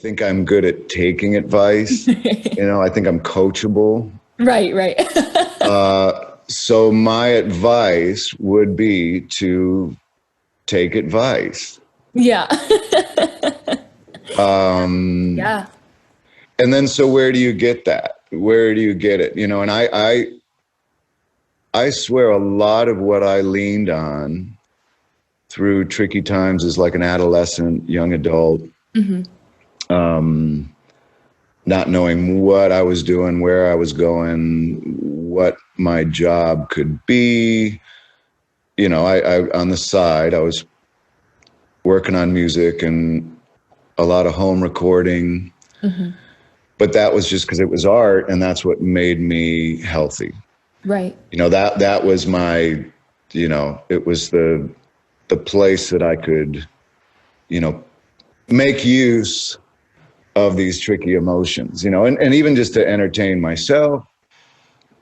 think I'm good at taking advice. I think I'm coachable. Right. So my advice would be to take advice. Yeah. Um, Yeah. and then, so where do you get that? Where do you get it? And I swear a lot of what I leaned on through tricky times as like an adolescent, young adult, not knowing what I was doing, where I was going, what my job could be. I on the side, I was working on music and a lot of home recording. But that was just because it was art, and that's what made me healthy. Right. That was my, it was the place that I could, make use of these tricky emotions, and even just to entertain myself,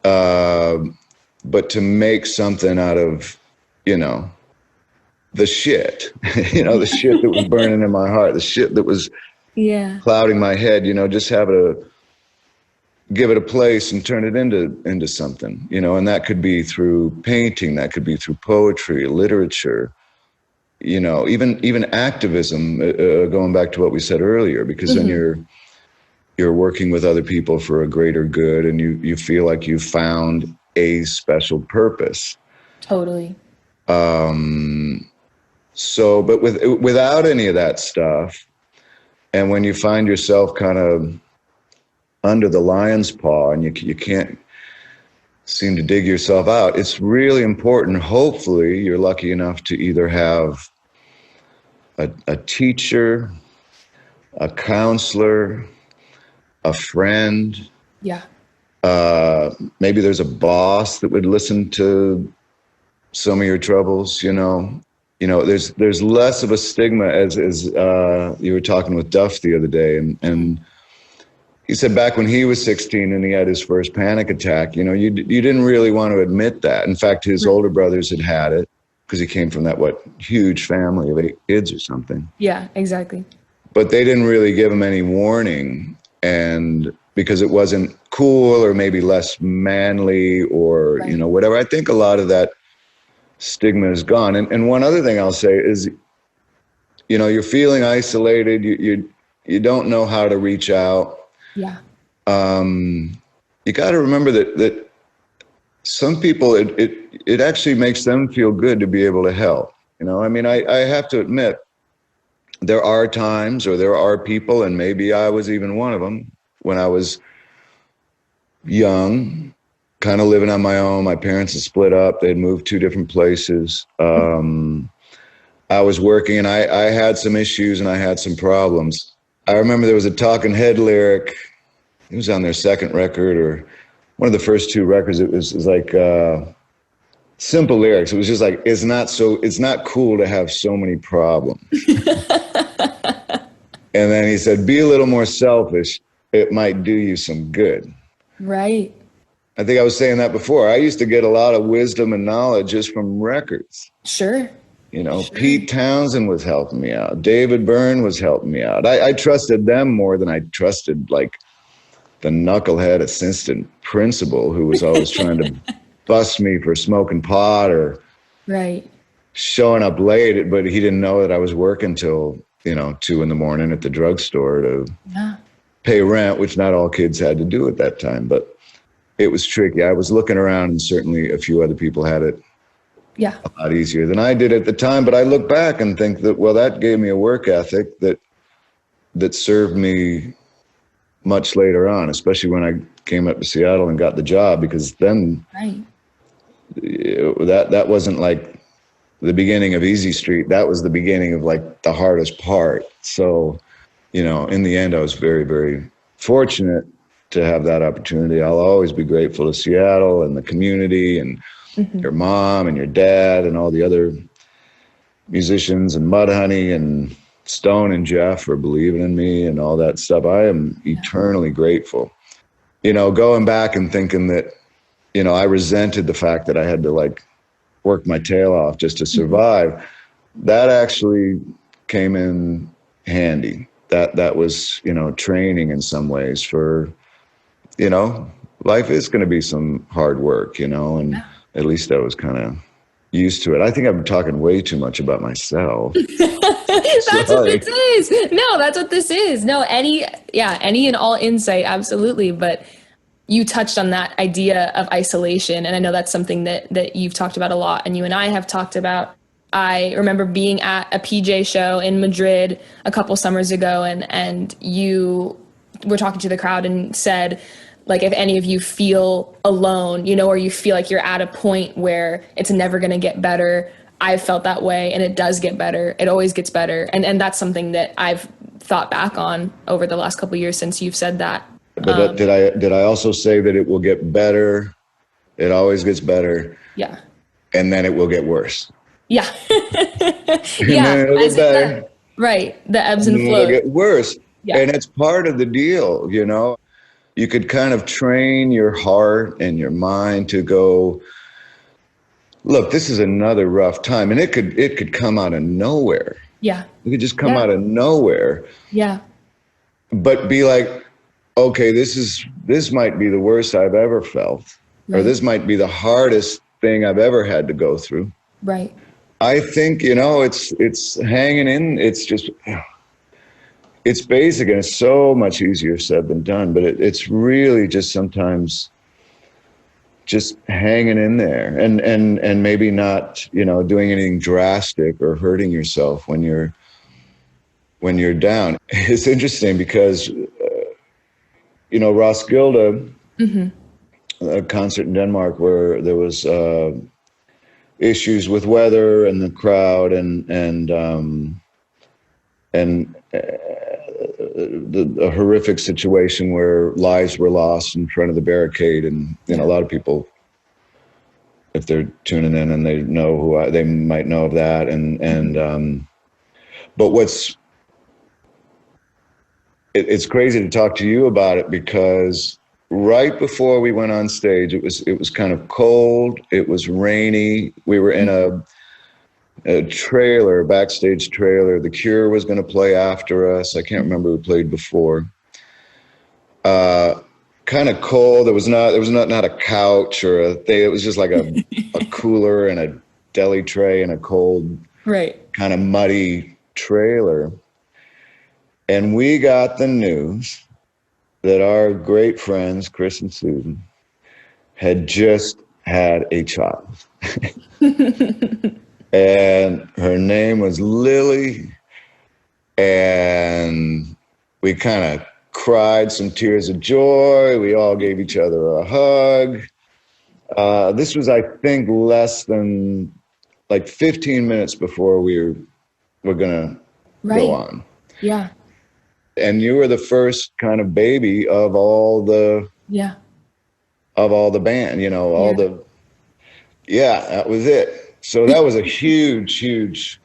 but to make something out of, the shit, the shit that was burning in my heart, the shit that was clouding my head, just give it a place and turn it into something, and that could be through painting, that could be through poetry, literature, even activism, going back to what we said earlier, because then you're working with other people for a greater good, and you feel like you've found a special purpose. Totally. So, but without any of that stuff, and when you find yourself kind of under the lion's paw and you can't seem to dig yourself out, it's really important. Hopefully you're lucky enough to either have a teacher, a counselor, a friend. Yeah. Maybe there's a boss that would listen to some of your troubles, there's less of a stigma, as you were talking with Duff the other day, and he said back when he was 16 and he had his first panic attack, you didn't really want to admit that. In fact, his older brothers had it because he came from that huge family of 8 kids or something. Yeah, exactly. But they didn't really give him any warning, and because it wasn't cool or maybe less manly or whatever. I think a lot of that stigma is gone. And one other thing I'll say is, you're feeling isolated. You don't know how to reach out. Yeah. You got to remember that some people, it actually makes them feel good to be able to help. I have to admit, there are times, or there are people, and maybe I was even one of them, when I was young, kind of living on my own. My parents had split up. They had moved 2 different places. I was working, and I had some issues and I had some problems. I remember there was a Talking Head lyric. It was on their second record, or one of the first 2 records. It was like simple lyrics. It was just like, it's not cool to have so many problems. And then he said, be a little more selfish. It might do you some good. Right. I think I was saying that before. I used to get a lot of wisdom and knowledge just from records. Sure. Sure. Pete Townsend was helping me out. David Byrne was helping me out. I trusted them more than I trusted like the knucklehead assistant principal who was always trying to bust me for smoking pot or showing up late, but he didn't know that I was working till 2 a.m. at the drugstore to pay rent, which not all kids had to do at that time. But it was tricky. I was looking around, and certainly a few other people had it a lot easier than I did at the time. But I look back and think that, well, that gave me a work ethic that served me much later on, especially when I came up to Seattle and got the job, because then that wasn't like the beginning of Easy Street. That was the beginning of like the hardest part. So, in the end, I was very, very fortunate to have that opportunity. I'll always be grateful to Seattle and the community and your mom and your dad and all the other musicians and Mudhoney and Stone and Jeff for believing in me and all that stuff. I am eternally grateful. Going back and thinking that, I resented the fact that I had to like work my tail off just to survive. That actually came in handy. that was, you know, training in some ways for, you know, life is going to be some hard work, you know, and at least I was kind of used to it. I think I'm talking way too much about myself. That's what Sorry. this is. No, that's what this is. No, any and all insight, absolutely. But you touched on that idea of isolation, and I know that's something that you've talked about a lot, and you and I have talked about. I remember being at a PJ show in Madrid a couple summers ago, and you were talking to the crowd and said, like, if any of you feel alone, you know, or you feel like you're at a point where it's never going to get better. I've felt that way, and it does get better. It always gets better, and that's something that I've thought back on over the last couple of years since you've said that. But did I also say that it will get better? It always gets better. Yeah. And then it will get worse. Yeah. And Yeah. then it'll get better. Right. The ebbs and And flows. it'll get worse. Yeah. And it's part of the deal, you know. You could kind of train your heart and your mind to go, look, this is another rough time. And it could come out of nowhere. Yeah. It could just come out of nowhere. Yeah. But be like, okay, this might be the worst I've ever felt, or this might be the hardest thing I've ever had to go through. Right. I think, you know, it's hanging in. It's just, it's basic, and it's so much easier said than done. But it's really just sometimes just hanging in there, and maybe not, you know, doing anything drastic or hurting yourself when you're down. It's interesting because, you know, Roskilde, a concert in Denmark where there was issues with weather and the crowd, and a horrific situation where lives were lost in front of the barricade. And, you know, a lot of people, if they're tuning in and they know they might know of that. But it's crazy to talk to you about it, because right before we went on stage, it was kind of cold. It was rainy. We were in a trailer, backstage trailer. The Cure was going to play after us. I can't remember who played before. Kind of cold. There was not a couch or a thing. It was just like a cooler and a deli tray and a cold, kind of muddy trailer. And we got the news that our great friends, Chris and Susan, had just had a child. And her name was Lily. And we kind of cried some tears of joy. We all gave each other a hug. This was, I think, less than like 15 minutes before we're going to go on. Yeah. And you were the first kind of baby of all the band, you know, that was it. So that was a huge, huge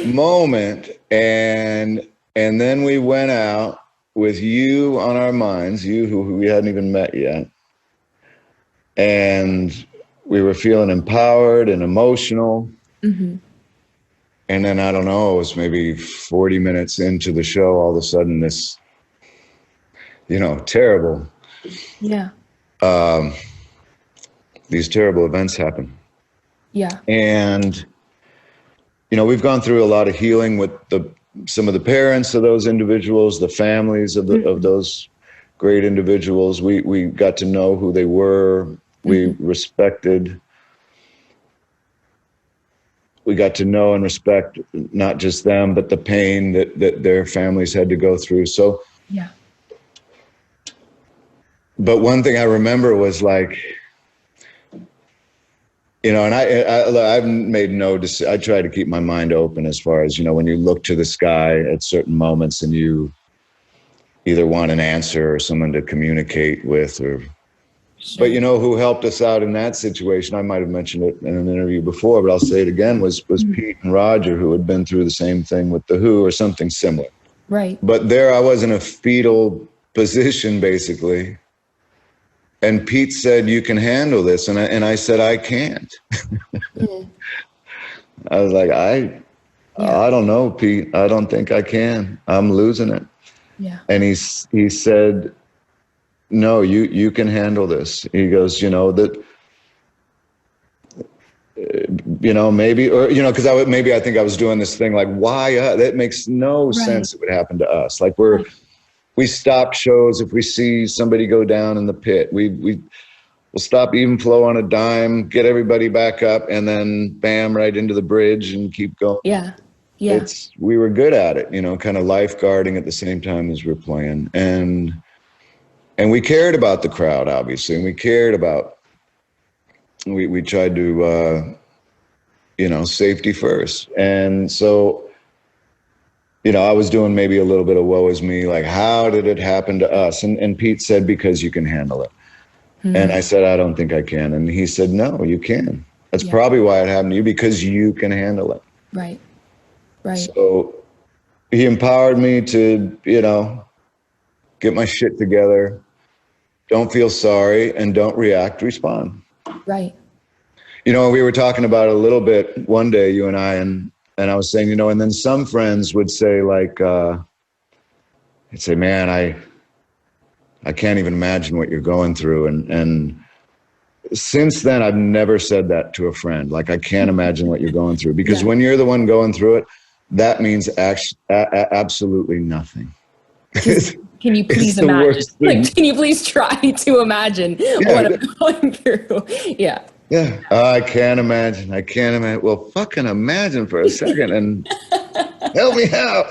moment. And then we went out with you on our minds, you who we hadn't even met yet. And we were feeling empowered and emotional. Mm-hmm. And then, I don't know, it was maybe 40 minutes into the show, all of a sudden this, you know, these terrible events happen. Yeah. And, you know, we've gone through a lot of healing with some of the parents of those individuals, the families of those great individuals. We got to know who they were. We respected. We got to know and respect not just them, but the pain that their families had to go through. So, but one thing I remember was like, you know, and I've made no decision. I try to keep my mind open as far as, you know, when you look to the sky at certain moments and you either want an answer or someone to communicate with, or, but you know, who helped us out in that situation, I might've mentioned it in an interview before, but I'll say it again, was Pete and Roger, who had been through the same thing with the Who or something similar. Right. But there I was in a fetal position, basically. And Pete said, "You can handle this." And I said, "I can't." I was like, I Yeah. I don't know, Pete. I don't think I can. I'm losing it. Yeah. And he said, no, you can handle this. He goes, that, maybe, or, because I think I was doing this thing like, why, that makes no Right. sense it would happen to us. Like Right. we stop shows if we see somebody go down in the pit. We'll stop even flow on a dime, get everybody back up, and then bam, right into the bridge and keep going. Yeah. Yeah. We were good at it, kind of lifeguarding at the same time as we're playing. And we cared about the crowd, obviously, and we cared about, we tried to, safety first. And so, I was doing maybe a little bit of woe is me, like, how did it happen to us? And Pete said, because you can handle it. Mm-hmm. And I said, I don't think I can. And he said, no, you can. That's probably why it happened to you, because you can handle it. Right. Right. So he empowered me to, get my shit together. Don't feel sorry, and don't react, respond. Right. We were talking about it a little bit one day, you and I, and I was saying, and then some friends would say, like, they'd say, man, I can't even imagine what you're going through. And since then, I've never said that to a friend. Like, I can't imagine what you're going through, because when you're the one going through it, that means absolutely nothing. Can you please imagine? Like, can you please try to imagine what I'm going through? Yeah. Yeah. I can't imagine. Well, fucking imagine for a second and help me out.